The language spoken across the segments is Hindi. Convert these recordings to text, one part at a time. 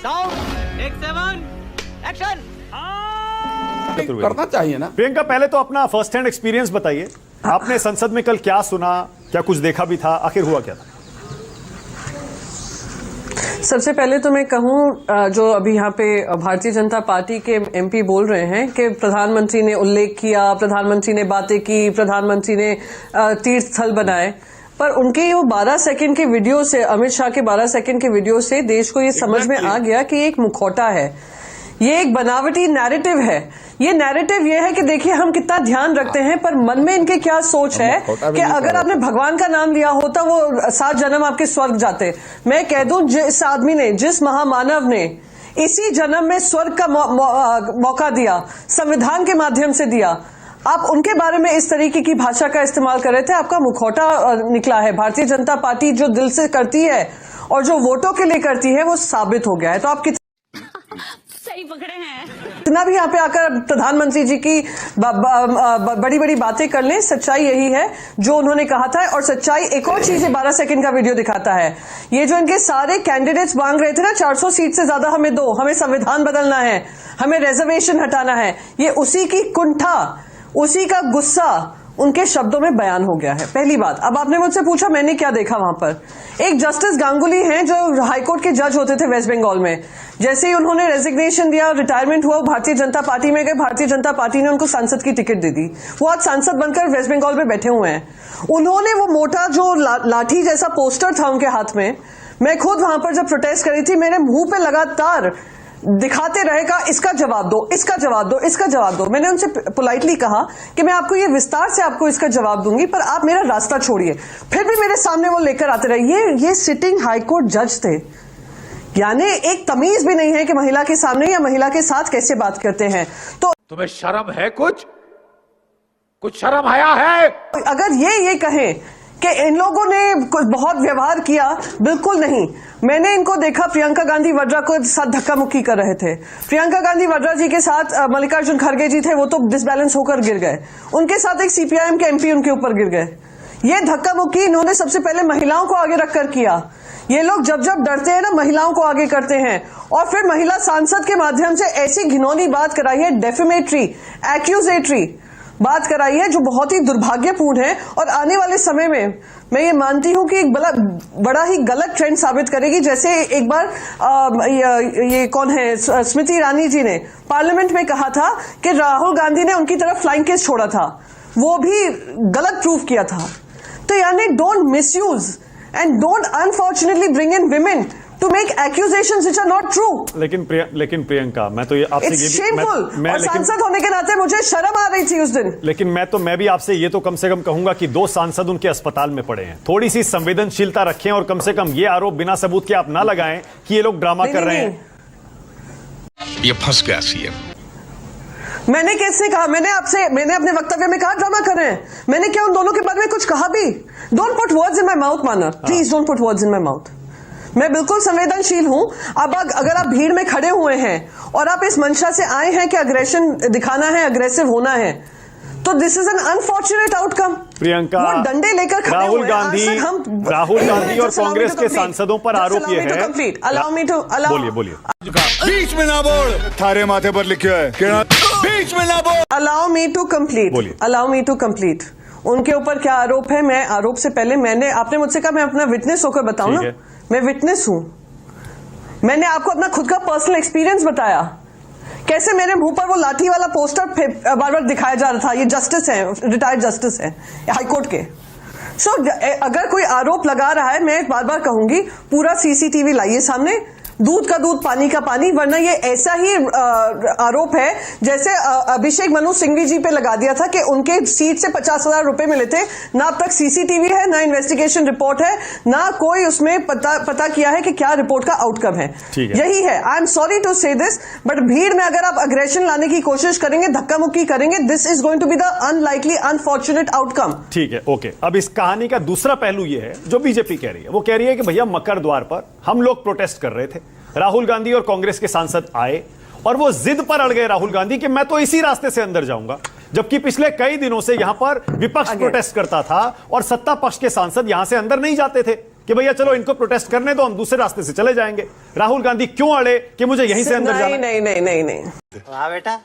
Sound take 7 action. करना चाहिए ना। प्रियंका, पहले तो अपना फर्स्ट हैंड एक्सपीरियंस बताइए। आपने संसद में कल क्या सुना, क्या कुछ देखा भी था, आखिर हुआ क्या था? सबसे पहले तो मैं कहूं, जो अभी यहाँ पे भारतीय जनता पार्टी के एमपी बोल रहे हैं कि प्रधानमंत्री ने उल्लेख किया, प्रधानमंत्री ने बातें की, प्रधानमंत्री ने तीर्थ स्थल बनाए, पर उनके वो 12 सेकंड के वीडियो से, अमित शाह के 12 सेकंड के वीडियो से देश को ये समझ में आ गया कि एक मुखौटा है, ये एक बनावटी नैरेटिव है। ये नैरेटिव ये है कि देखिए हम कितना ध्यान रखते हैं, पर मन में इनके क्या सोच है कि अगर आपने भगवान का नाम लिया होता वो 7 जन्म आपके स्वर्ग जाते। मैं कह दूं, जिस आदमी ने, जिस महामानव ने इसी जन्म में स्वर्ग का मौका दिया, संविधान के माध्यम से दिया, आप उनके बारे में इस तरीके की भाषा का इस्तेमाल कर रहे थे। आपका मुखौटा निकला है। भारतीय जनता पार्टी जो दिल से करती है और जो वोटों के लिए करती है वो साबित हो गया है। तो आप सही पकड़े हैं। इतना भी यहाँ पे आकर प्रधानमंत्री जी की बड़ी बड़ी बातें कर लें, सच्चाई यही है जो उन्होंने कहा था। और सच्चाई एक और चीज है, 12 सेकंड का वीडियो दिखाता है। ये जो इनके सारे कैंडिडेट्स मांग रहे थे ना, 400 सीट से ज्यादा हमें दो, हमें संविधान बदलना है, हमें रिजर्वेशन हटाना है, ये उसी की कुंठा, उसी का गुस्सा उनके शब्दों में बयान हो गया है। पहली बात। अब आपने मुझसे पूछा मैंने क्या देखा वहां पर। एक जस्टिस गांगुली हैं जो हाईकोर्ट के जज होते थे वेस्ट बंगाल में। जैसे ही उन्होंने रेजिग्नेशन दिया, रिटायरमेंट हुआ, भारतीय जनता पार्टी में गए, भारतीय जनता पार्टी ने उनको सांसद की टिकट दे दी। वो आज सांसद बनकर वेस्ट बंगाल में बैठे हुए हैं। उन्होंने वो मोटा जो लाठी जैसा पोस्टर था उनके हाथ में, मैं खुद वहां पर जब प्रोटेस्ट करी थी, मेरे मुंह पे लगातार दिखाते रहेगा, इसका जवाब दो, इसका जवाब दो, इसका जवाब दो। मैंने उनसे पोलाइटली कहा कि मैं आपको ये विस्तार से आपको इसका जवाब दूंगी, पर आप मेरा रास्ता छोड़िए। फिर भी मेरे सामने वो लेकर आते रहे। ये सिटिंग हाईकोर्ट जज थे, यानी एक तमीज भी नहीं है कि महिला के सामने या महिला के साथ कैसे बात करते हैं। तो तुम्हें शर्म है? कुछ शर्म आया है? अगर ये कहें कि इन लोगों ने कुछ बहुत व्यवहार किया, बिल्कुल नहीं। मैंने इनको देखा, प्रियंका गांधी वड्रा को साथ धक्का मुक्की कर रहे थे। प्रियंका गांधी वड्रा जी के साथ मल्लिकार्जुन खड़गे जी थे, वो तो डिसबैलेंस होकर गिर गए। उनके साथ एक सीपीआईएम के एमपी उनके ऊपर गिर गए। ये धक्का मुक्की इन्होंने सबसे पहले महिलाओं को आगे रखकर किया। ये लोग जब जब डरते हैं ना, महिलाओं को आगे करते हैं। और फिर महिला सांसद के माध्यम से ऐसी घिनौनी बात कराई है, डेफेमेटरी, एक्यूजेटरी बात कराई है, जो बहुत ही दुर्भाग्यपूर्ण है। और आने वाले समय में मैं ये मानती हूं कि एक बड़ा ही गलत ट्रेंड साबित करेगी। जैसे एक बार ये कौन है, स्मृति ईरानी जी ने पार्लियामेंट में कहा था कि राहुल गांधी ने उनकी तरफ फ्लाइंग केस छोड़ा था, वो भी गलत प्रूफ किया था। तो यानी don't misuse and don't unfortunately bring in women to make accusations which are not true। लेकिन प्रियंका, मैं तो ये आपसे ये भी और सांसद होने के नाते मुझे शर्म आ रही थी उस दिन। लेकिन मैं भी आपसे ये तो कम से कम कहूंगा कि 2 सांसद उनके अस्पताल में पड़े हैं। थोड़ी सी संवेदनशीलता रखें और कम से कम ये आरोप बिना सबूत के आप ना लगाएं कि ये लोग ड्रामा कर रहे हैं। ये फंस गया सीएम। मैंने कैसे कहा? मैंने अपने वक्तव्य में कहा ड्रामा कर रहे हैं। मैंने क्या उन दोनों के बारे में कुछ कहा भी? Don't put words in my mouth Manav, please don't put words in my mouth. मैं बिल्कुल संवेदनशील हूं। अब अगर आप भीड़ में खड़े हुए हैं और आप इस मंशा से आए हैं कि अग्रेशन दिखाना है, अग्रेसिव होना है, तो this is an unfortunate outcome. Priyanka, वो डंडे लेकर खड़े राहुल गांधी और कांग्रेस के सांसदों पर आरोप ये है। बोलिए। बीच में ना बोल, थारे माथे पर लिखा है बीच में ना बोल। Allow me to complete. उनके ऊपर क्या आरोप है? मैं आरोप से पहले आपने मुझसे कहा मैं अपना विटनेस होकर बताऊं ना। मैं विटनेस हूं। मैंने आपको अपना खुद का पर्सनल एक्सपीरियंस बताया, कैसे मेरे मुंह पर वो लाठी वाला पोस्टर बार बार दिखाया जा रहा था। ये जस्टिस है, रिटायर्ड जस्टिस है हाईकोर्ट के। अगर कोई आरोप लगा रहा है, मैं बार बार कहूंगी पूरा सीसीटीवी लाइए सामने, दूध का दूध पानी का पानी, वरना ये ऐसा ही आरोप है जैसे अभिषेक मनु सिंघवी जी पे लगा दिया था कि उनके सीट से 50,000 रुपए मिले थे। ना अब तक सीसीटीवी है, ना इन्वेस्टिगेशन रिपोर्ट है, ना कोई उसमें पता किया है कि क्या रिपोर्ट का आउटकम है। यही है। आई एम सॉरी टू से दिस, बट भीड़ में अगर आप अग्रेशन लाने की कोशिश करेंगे, धक्का मुक्की करेंगे, this is going to be the unlikely unfortunate outcome. ठीक है, ओके। अब इस कहानी का दूसरा पहलू ये है जो बीजेपी कह रही है। वो कह रही है कि भैया मकर द्वार पर हम लोग प्रोटेस्ट कर रहे थे, राहुल गांधी और कांग्रेस के सांसद आए और वो जिद पर अड़ गए राहुल गांधी कि मैं तो इसी रास्ते से अंदर जाऊंगा, जबकि पिछले कई दिनों से यहां पर विपक्ष प्रोटेस्ट करता था और सत्ता पक्ष के सांसद यहां से अंदर नहीं जाते थे। कि भैया चलो इनको प्रोटेस्ट करने दो, हम दूसरे रास्ते से चले जाएंगे। राहुल गांधी क्यों अड़े कि मुझे यहीं से अंदर जाना? नहीं नहीं नहीं नहीं वाह बेटा,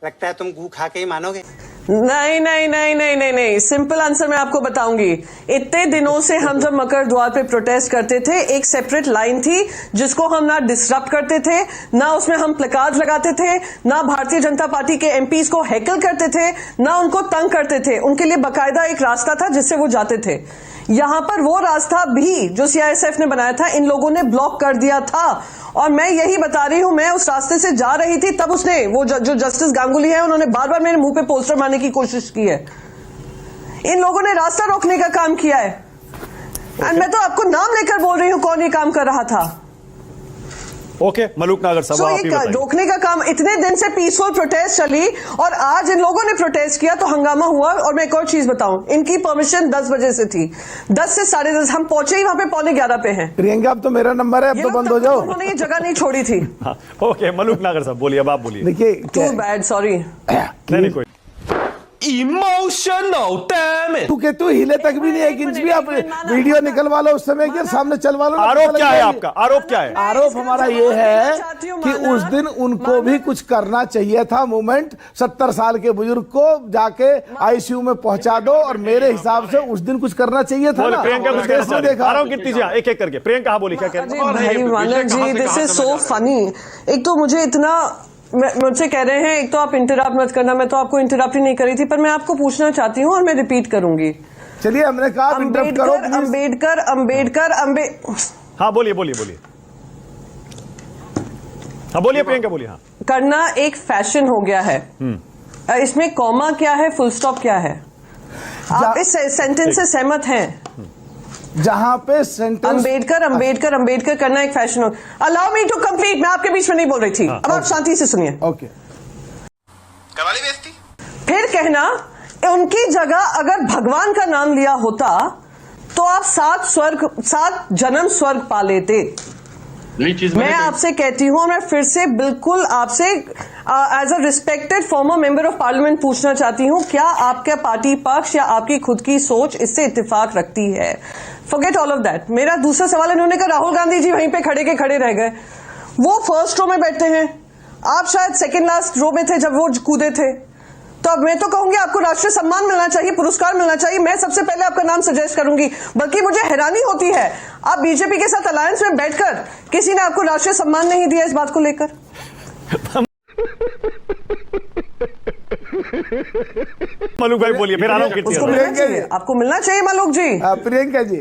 लगता है तुम गू खा के ही मानोगे। नहीं नहीं नहीं नहीं नहीं नहीं सिंपल आंसर मैं आपको बताऊंगी। इतने दिनों से हम जब मकर द्वार पे प्रोटेस्ट करते थे, एक सेपरेट लाइन थी जिसको हम ना डिसरप्ट करते थे, ना उसमें हम प्लेकार्ड लगाते थे, ना भारतीय जनता पार्टी के एमपीज को हैकल करते थे, ना उनको तंग करते थे। उनके लिए बकायदा एक रास्ता था जिससे वो जाते थे। यहां पर वो रास्ता भी जो सीआईएसएफ ने बनाया था, इन लोगों ने ब्लॉक कर दिया था। और मैं यही बता रही हूं, मैं उस रास्ते से जा रही थी, तब उसने वो जो जस्टिस गांगुली है, उन्होंने बार बार मेरे मुंह पे पोस्टर मारने की कोशिश की है। इन लोगों ने रास्ता रोकने का काम किया है। एंड मैं तो आपको नाम लेकर बोल रही हूं कौन ये काम कर रहा था। ओके, मलूक नागर साहब, आप ही बताइए। रोकने का काम, इतने दिन से पीसफुल प्रोटेस्ट चली और आज इन लोगों ने प्रोटेस्ट किया तो हंगामा हुआ। और मैं एक और चीज बताऊं, इनकी परमिशन 10 बजे से थी, 10 से 10:30 हम पहुंचे ही वहां पे 11:15 पे हैं। प्रियंका अब तो मेरा नंबर है, अब तो बंद हो जाओ। उन्होंने ये जगह नहीं छोड़ी थी। हाँ, ओके, मलूक नागर साहब बोलिए, अब आप बोलिए। देखिए टू बैड, सॉरी। नहीं कोई इमोशनल डैम इट। तू तू हिले तक भी नहीं, 1 इंच भी। आप वीडियो निकलवा लो उस समय के सामने, चलवा लो। आरोप क्या है आपका? आरोप क्या है? आरोप हमारा ये है कि उस दिन उनको भी कुछ करना चाहिए था। मूवमेंट 70 साल के बुजुर्ग को जाके आईसीयू में पहुंचा दो, और मेरे हिसाब से उस दिन कुछ करना चाहिए था ना। प्रियंका कुछ कहना चाह रही है। आरोप कीर्ति जी, एक एक करके। प्रियंका बोली, क्या कह रही है? मानव जी, दिस इज सो फनी। एक तो मुझे इतना मुझसे कह रहे हैं, एक तो आप इंटरप्ट मत करना, मैं तो आपको इंटरप्ट ही नहीं करी थी, पर मैं आपको पूछना चाहती हूँ और मैं रिपीट करूंगी। चलिए, हमने कहा इंटरप्ट करो। अम्बेडकर हाँ बोलिए बोलिए बोलिए। हाँ बोलिए प्रियंका, बोलिए। हाँ, करना एक फैशन हो गया है। इसमें कॉमा क्या है, फुल स्टॉप क्या है? आप इस सेंटेंस से सहमत हैं? जहां पे सेंटेंस अंबेडकर करना एक फैशन हो। अलाउ मी टू कंप्लीट, मैं आपके बीच में नहीं बोल रही थी। अब आप शांति से सुनिए। ओके, करवाली बेइज्जती। फिर कहना, उनकी जगह अगर भगवान का नाम लिया होता तो आप 7 जन्म स्वर्ग पा लेते। मैं आपसे कहती हूं, मैं फिर से बिल्कुल आपसे as a respected former member of parliament पूछना चाहती हूं, क्या आपका पार्टी पक्ष या आपकी खुद की सोच इससे इत्तेफाक रखती है? Forget all of that. मेरा दूसरा सवाल, इन्होंने कहा राहुल गांधी जी वहीं पे खड़े के खड़े रह गए। वो फर्स्ट रो में बैठे हैं, आप शायद सेकेंड लास्ट रो में थे जब वो कूदे थे। तो अब मैं तो कहूंगी आपको राष्ट्रीय सम्मान मिलना चाहिए, पुरस्कार मिलना चाहिए। मैं सबसे पहले आपका नाम सजेस्ट करूंगी। बल्कि मुझे हैरानी होती है, आप बीजेपी के साथ अलायंस में बैठकर किसी ने आपको राष्ट्रीय सम्मान नहीं दिया इस बात को लेकर। मलूक भाई बोलिए, फिर आरोप कीर्ति। आपको मिलना चाहिए मलूक जी। प्रियंका जी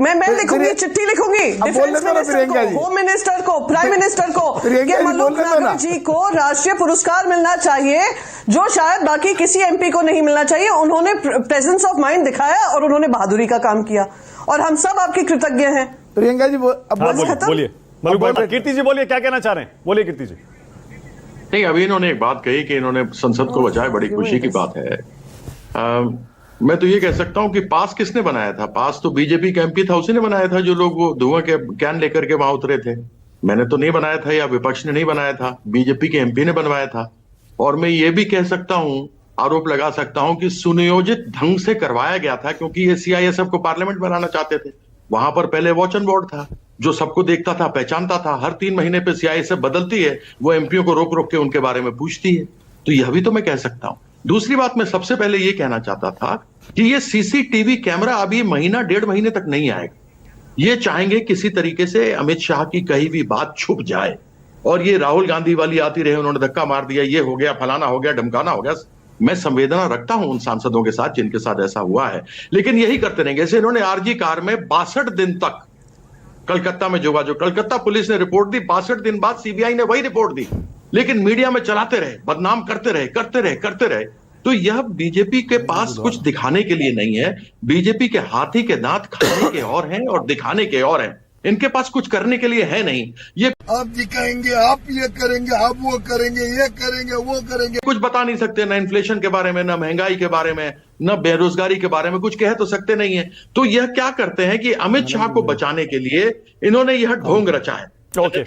मैं लिखूंगी, चिट्ठी लिखूंगी डिफेंस मिनिस्टर को, होम मिनिस्टर को, प्राइम मिनिस्टर को, कि मलूक नागर जी को राष्ट्रीय पुरस्कार मिलना चाहिए, जो शायद बाकी किसी एमपी को नहीं मिलना चाहिए। उन्होंने प्रेजेंस ऑफ माइंड दिखाया और उन्होंने बहादुरी का काम किया, और हम सब आपके कृतज्ञ हैं। प्रियंका जी बोलिए। मलूक भाई, कीर्ति जी बोलिए, क्या कहना चाह रहे हैं? बोलिए कीर्ति जी। नहीं, अभी इन्होंने एक बात कही कि इन्होंने संसद को बचाया, बड़ी खुशी की बात है। मैं तो ये कह सकता हूं कि पास किसने बनाया था? पास तो बीजेपी का एमपी था, उसी ने बनाया था, जो लोग वो धुआं के कैन लेकर के वहां उतरे थे। मैंने तो नहीं बनाया था, या विपक्ष ने नहीं बनाया था, बीजेपी के एमपी ने बनवाया था। और मैं ये भी कह सकता हूं, आरोप लगा सकता हूं कि सुनियोजित ढंग से करवाया गया था, क्योंकि ये सीआईएसएफ को पार्लियामेंट बनाना चाहते थे। वहां पर पहले वॉच एंड वार्ड था, जो सबको देखता था, पहचानता था। हर 3 महीने पे सीआईएसएफ बदलती है, वो एमपीओ को रोक रोक के उनके बारे में पूछती है। तो यह भी तो मैं कह सकता हूं। दूसरी बात, मैं सबसे पहले ये कहना चाहता था कि ये सीसीटीवी कैमरा अभी महीना 1.5 महीने तक नहीं आएगा। ये चाहेंगे किसी तरीके से अमित शाह की कही भी बात छुप जाए, और ये राहुल गांधी वाली आती रहे, उन्होंने धक्का मार दिया, ये हो गया, फलाना हो गया, ढमकाना हो गया। मैं संवेदना रखता हूं उन सांसदों के साथ जिनके साथ ऐसा हुआ है, लेकिन यही करते रहेंगे। जैसे इन्होंने आरजी कार में 62 दिन तक कलकत्ता में जो कलकत्ता पुलिस ने रिपोर्ट दी, 62 दिन बाद सीबीआई ने वही रिपोर्ट दी, लेकिन मीडिया में चलाते रहे, बदनाम करते रहे। तो यह बीजेपी के पास कुछ दिखाने के लिए नहीं है। बीजेपी के हाथी के दांत खाने के और हैं और दिखाने के और हैं। इनके पास कुछ करने के लिए है नहीं। ये आप दिखाएंगे, आप ये करेंगे, आप वो करेंगे, ये करेंगे, वो करेंगे, कुछ बता नहीं सकते, ना इन्फ्लेशन के बारे में, ना महंगाई के बारे में, ना बेरोजगारी के बारे में कुछ कह तो सकते नहीं है। तो यह क्या करते हैं कि अमित शाह को बचाने के लिए इन्होंने यह ढोंग रचा है। ओके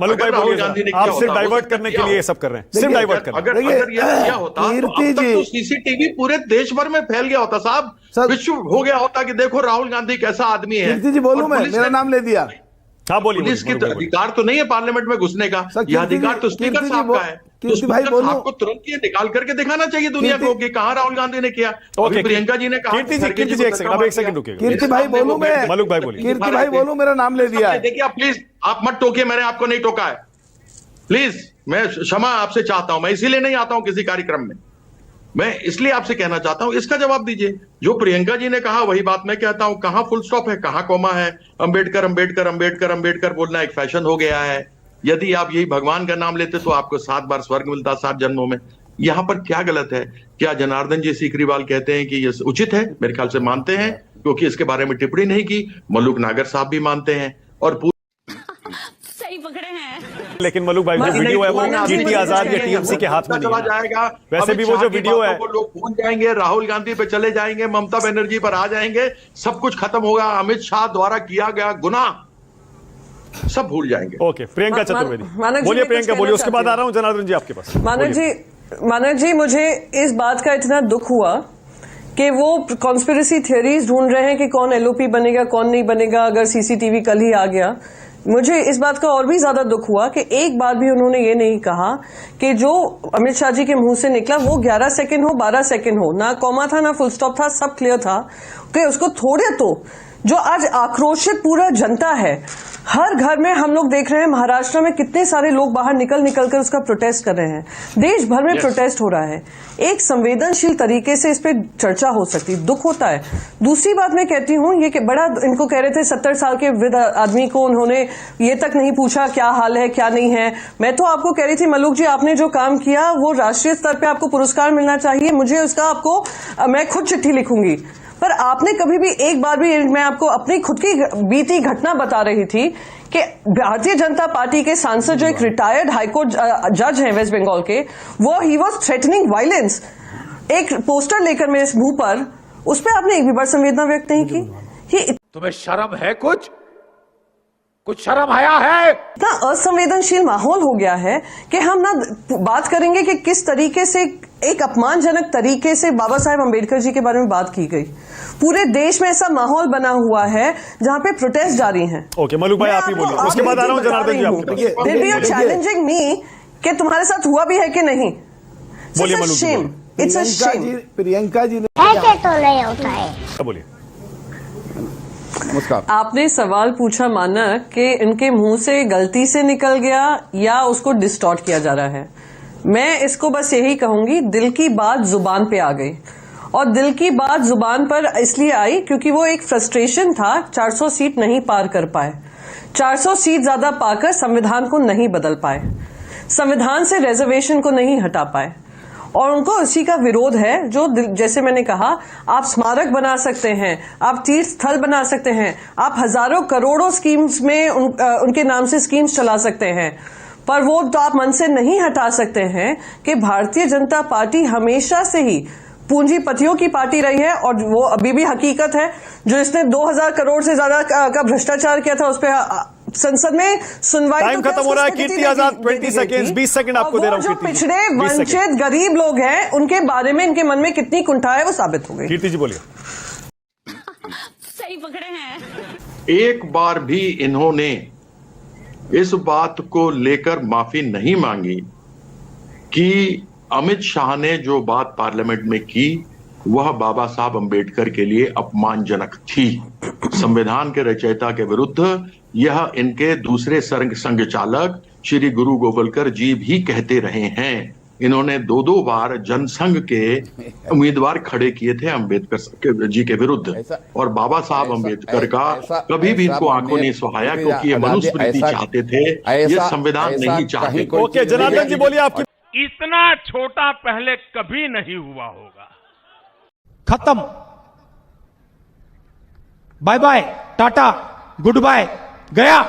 मलूक भाई राहुल बोलिए गांधी ने जरा। आप किया सिर्फ होता, डाइवर्ट वो करने के किया लिए ये सब कर रहे हैं, सिर्फ डाइवर्ट कर रहे हैं। अगर यह किया होता तो अब तक तो सीसीटीवी पूरे देश भर में फैल गया होता साहब, सर- विश्व हो गया होता कि देखो राहुल गांधी कैसा आदमी है। कीर्ति जी बोलूं और मैं, पुलिस मेरा ने- नाम ले दिया। हाँ बोलिए पुलिस के मलूक भाई बोलिए। अधिकार तो नहीं है पार्लियामेंट में घुसने का, सर, यह कीर्ति अधिकार जी- तो स्पीकर कीर्ति साहब जी का है। तो कीर्ति भाई स्पीकर बोलूं- साहब को तुरंत ये निकाल करके दिखाना चाहिए दुनिया को कि कहां राहुल गांधी ने किया। अभी प्रियंका जी ने कहा कीर्ति जी एक सेकंड, अब एक सेकंड रुकिएगा। कीर्ति भाई बोलूं मैं, मलूक भाई बोलिए। कीर्ति भाई बोलूं, मेरा नाम ले दिया है। देखिए आप प्लीज आप मत टोकिए, मैंने आपको नहीं टोका है, प्लीज मैं क्षमा आपसे चाहता हूं, मैं इसीलिए नहीं आता हूं किसी कार्यक्रम में, मैं इसलिए आपसे कहना चाहता हूं, इसका जवाब दीजिए। जो प्रियंका जी ने कहा वही बात मैं कहता हूं, कहां फुल स्टॉप है, कहां कॉमा है। अंबेडकर अंबेडकर अंबेडकर अंबेडकर बोलना एक फैशन हो गया है। यदि आप यही भगवान का नाम लेते तो आपको 7 बार स्वर्ग मिलता 7 जन्मों में। यहां पर क्या गलत है? क्या जनार्दन जी सीकरीवाल कहते हैं कि ये उचित है? मेरे ख्याल से मानते हैं, क्योंकि इसके बारे में टिप्पणी नहीं की। मल्लुक नागर साहब भी मानते हैं और सही पकड़े हैं। लेकिन मलूक भाई जो वीडियो है वो कीर्ति आजाद या टीएमसी के हाथ में नहीं चला है। जाएगा। वैसे भी वो जो वीडियो है, वो लोग भूल जाएंगे, राहुल गांधी पे चले जाएंगे, ममता बनर्जी पर आ जाएंगे, सब कुछ खत्म होगा। अमित शाह द्वारा किया गया गुनाह सब भूल जाएंगे। ओके प्रियंका चतुर्वेदी मानक जी, बोलिए। मैं प्रियंका कुछ बोलिए, कहना उसके बाद चाहती आ रहा हूं जनार्दन जी आपके पास। मानक जी मुझे इस बात का इतना दुख हुआ कि वो कॉन्स्पिरेसी थियरीज ढूंढ रहे हैं कि कौन एलओपी बनेगा कौन नहीं बनेगा अगर सीसीटीवी कल ही आ गया। मुझे इस बात का और भी ज्यादा दुख हुआ कि एक बार भी उन्होंने ये नहीं कहा कि जो अमित शाह जी के मुंह से निकला वो 11 सेकंड हो 12 सेकंड हो, ना कॉमा था ना फुल स्टॉप था, सब क्लियर था कि उसको थोड़े तो जो आज आक्रोशित पूरा जनता है, हर घर में हम लोग देख रहे हैं महाराष्ट्र में कितने सारे लोग बाहर निकल कर उसका प्रोटेस्ट कर रहे हैं, देश भर में प्रोटेस्ट हो रहा है। एक संवेदनशील तरीके से इस पे चर्चा हो सकती, दुख होता है। दूसरी बात मैं कहती हूँ ये कि बड़ा इनको कह रहे थे 70 साल के वृद्ध आदमी को उन्होंने ये तक नहीं पूछा क्या हाल है क्या नहीं है। मैं तो आपको कह रही थी मलूक जी आपने जो काम किया वो राष्ट्रीय स्तर पे आपको पुरस्कार मिलना चाहिए, मुझे उसका आपको मैं खुद चिट्ठी लिखूंगी। पर आपने कभी भी एक बार भी, मैं आपको अपनी खुद की बीती घटना बता रही थी कि भारतीय जनता पार्टी के सांसद जो एक रिटायर्ड हाईकोर्ट जज हैं वेस्ट बंगाल के, वो ही वॉज थ्रेटनिंग वायलेंस, एक पोस्टर लेकर मेरे मुंह पर, उस पर आपने एक भी बार संवेदना व्यक्त नहीं की। ये तुम्हें शर्म है? कुछ शर्म आया है? इतना असंवेदनशील माहौल हो गया है कि हम ना बात करेंगे कि किस तरीके से एक अपमानजनक तरीके से बाबा साहेब अंबेडकर जी के बारे में बात की गई। पूरे देश में ऐसा माहौल बना हुआ है जहां पे प्रोटेस्ट जारी हैं। ओके मलूक भाई आप ही बोलिए, उसके बाद आ रहा हूं जनार्दन जी आपके पास। फिर भी यू चैलेंजिंग मी कि तुम्हारे साथ हुआ भी है कि नहीं। बोलिए Malook ji, shame, it's a shame. Priyanka ji ने ऐसे तो नहीं होता है। बोलिए। नमस्कार। आपने सवाल पूछा मानक कि इनके मुंह से गलती से निकल गया या उसको डिस्टॉर्ट किया जा रहा है। मैं इसको बस यही कहूंगी, दिल की बात जुबान पे आ गई, और दिल की बात जुबान पर इसलिए आई क्योंकि वो एक फ्रस्ट्रेशन था, 400 सीट नहीं पार कर पाए, 400 सीट ज्यादा पाकर संविधान को नहीं बदल पाए, संविधान से रिजर्वेशन को नहीं हटा पाए, और उनको इसी का विरोध है। जो जैसे मैंने कहा, आप स्मारक बना सकते हैं, आप तीर्थ स्थल बना सकते हैं, आप हजारों करोड़ों स्कीम्स में उनके नाम से स्कीम्स चला सकते हैं, पर वो तो आप मन से नहीं हटा सकते हैं कि भारतीय जनता पार्टी हमेशा से ही पूंजीपतियों की पार्टी रही है, और वो अभी भी हकीकत है। जो इसने 2000 करोड़ से ज्यादा का भ्रष्टाचार किया था उस पर संसद में सुनवाई टाइम खत्म हो रहा है। कीर्ति आजाद 20 सेकंड्स, 20 सेकंड आपको दे रहा हूं। जो कीर्ति जी, पिछड़े 20 सेकंड। वंचित गरीब लोग हैं उनके बारे में इनके मन में कितनी कुंठा है वो साबित हो गई। कीर्ति जी बोलिए। सही पकड़े हैं। एक बार भी इन्होंने इस बात को लेकर माफी नहीं मांगी कि अमित शाह ने जो बात पार्लियामेंट में की वह बाबा साहब अंबेडकर के लिए अपमानजनक थी। संविधान के रचयिता के विरुद्ध यह इनके दूसरे संघ चालक श्री गुरु गोवलकर जी भी कहते रहे हैं। इन्होंने 2 बार जनसंघ के उम्मीदवार खड़े किए थे अंबेडकर जी के विरुद्ध, और बाबा साहब अंबेडकर का कभी भी इनको आंखों नहीं सुहाया, क्योंकि ये मनुस्मृति चाहते थे, ये संविधान नहीं चाहते। ओके जनार्दन जी बोलिए। आपकी इतना छोटा पहले कभी नहीं हुआ होगा। खत्म, bye bye, tata, goodbye, गया।